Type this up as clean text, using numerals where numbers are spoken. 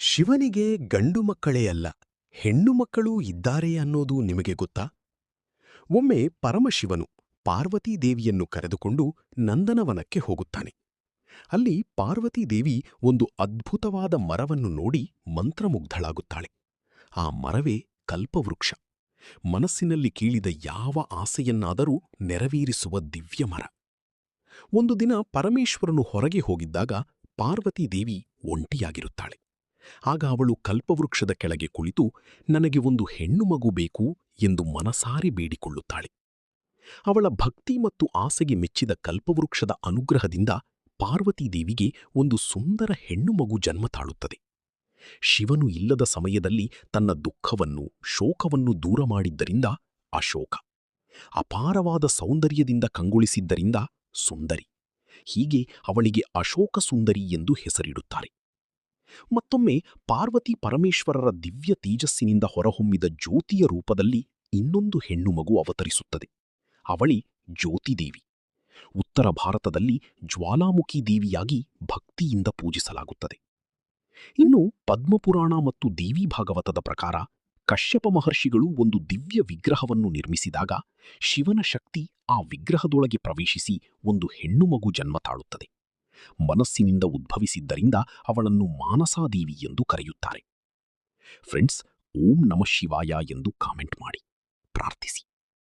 ಶಿವನಿಗೆ ಗಂಡು ಮಕ್ಕಳೇ ಅಲ್ಲ, ಹೆಣ್ಣು ಮಕ್ಕಳೂ ಇದ್ದಾರೆ ಅನ್ನೋದು ನಿಮಗೆ ಗೊತ್ತಾ? ಒಮ್ಮೆ ಪರಮಶಿವನು ಪಾರ್ವತೀದೇವಿಯನ್ನು ಕರೆದುಕೊಂಡು ನಂದನವನಕ್ಕೆ ಹೋಗುತ್ತಾನೆ. ಅಲ್ಲಿ ಪಾರ್ವತೀದೇವಿ ಒಂದು ಅದ್ಭುತವಾದ ಮರವನ್ನು ನೋಡಿ ಮಂತ್ರಮುಗ್ಧಳಾಗುತ್ತಾಳೆ. ಆ ಮರವೇ ಕಲ್ಪವೃಕ್ಷ. ಮನಸ್ಸಿನಲ್ಲಿ ಕೀಳಿದ ಯಾವ ಆಸೆಯನ್ನಾದರೂ ನೆರವೇರಿಸುವ ದಿವ್ಯ ಮರ. ಒಂದು ದಿನ ಪರಮೇಶ್ವರನು ಹೊರಗೆ ಹೋಗಿದ್ದಾಗ ಪಾರ್ವತೀದೇವಿ ಒಂಟಿಯಾಗಿರುತ್ತಾಳೆ. ಆಗ ಅವಳು ಕಲ್ಪವೃಕ್ಷದ ಕೆಳಗೆ ಕುಳಿತು ನನಗೆ ಒಂದು ಹೆಣ್ಣು ಮಗು ಬೇಕು ಎಂದು ಮನಸಾರೆ ಬೇಡಿಕೊಳ್ಳುತ್ತಾಳೆ. ಅವಳ ಭಕ್ತಿ ಮತ್ತು ಆಸೆಗೆ ಮೆಚ್ಚಿದ ಕಲ್ಪವೃಕ್ಷದ ಅನುಗ್ರಹದಿಂದ ಪಾರ್ವತೀದೇವಿಗೆ ಒಂದು ಸುಂದರ ಹೆಣ್ಣು ಮಗು ಜನ್ಮ ತಾಳುತ್ತದೆ. ಶಿವನು ಇಲ್ಲದ ಸಮಯದಲ್ಲಿ ತನ್ನ ದುಃಖವನ್ನು ಶೋಕವನ್ನು ದೂರ ಮಾಡಿದ್ದರಿಂದ ಅಶೋಕ, ಅಪಾರವಾದ ಸೌಂದರ್ಯದಿಂದ ಕಂಗೊಳಿಸಿದ್ದರಿಂದ ಸುಂದರಿ. ಹೀಗೆ ಅವಳಿಗೆ ಅಶೋಕ ಸುಂದರಿ ಎಂದು ಹೆಸರಿಡುತ್ತಾರೆ. ಮತ್ತೊಮ್ಮೆ ಪಾರ್ವತಿ ಪರಮೇಶ್ವರರ ದಿವ್ಯ ತೇಜಸ್ಸಿನಿಂದ ಹೊರಹೊಮ್ಮಿದ ಜ್ಯೋತಿಯ ರೂಪದಲ್ಲಿ ಇನ್ನೊಂದು ಹೆಣ್ಣು ಮಗು ಅವತರಿಸುತ್ತದೆ. ಅವಳಿ ಜ್ಯೋತಿದೇವಿ. ಉತ್ತರ ಭಾರತದಲ್ಲಿ ಜ್ವಾಲಾಮುಖಿ ದೇವಿಯಾಗಿ ಭಕ್ತಿಯಿಂದ ಪೂಜಿಸಲಾಗುತ್ತದೆ. ಇನ್ನು ಪದ್ಮಪುರಾಣ ಮತ್ತು ದೇವಿ ಭಾಗವತದ ಪ್ರಕಾರ ಕಶ್ಯಪ ಮಹರ್ಷಿಗಳು ಒಂದು ದಿವ್ಯ ವಿಗ್ರಹವನ್ನು ನಿರ್ಮಿಸಿದಾಗ ಶಿವನ ಶಕ್ತಿ ಆ ವಿಗ್ರಹದೊಳಗೆ ಪ್ರವೇಶಿಸಿ ಒಂದು ಹೆಣ್ಣು ಮಗು ಜನ್ಮ ತಾಳುತ್ತದೆ. ಮನಸ್ಸಿನಿಂದ ಉದ್ಭವಿಸಿದ್ದರಿಂದ ಅವಳನ್ನು ಮಾನಸಾದೇವಿ ಎಂದು ಕರೆಯುತ್ತಾರೆ. ಫ್ರೆಂಡ್ಸ್, ಓಂ ನಮಃ ಶಿವಾಯ ಎಂದು ಕಾಮೆಂಟ್ ಮಾಡಿ ಪ್ರಾರ್ಥಿಸಿ.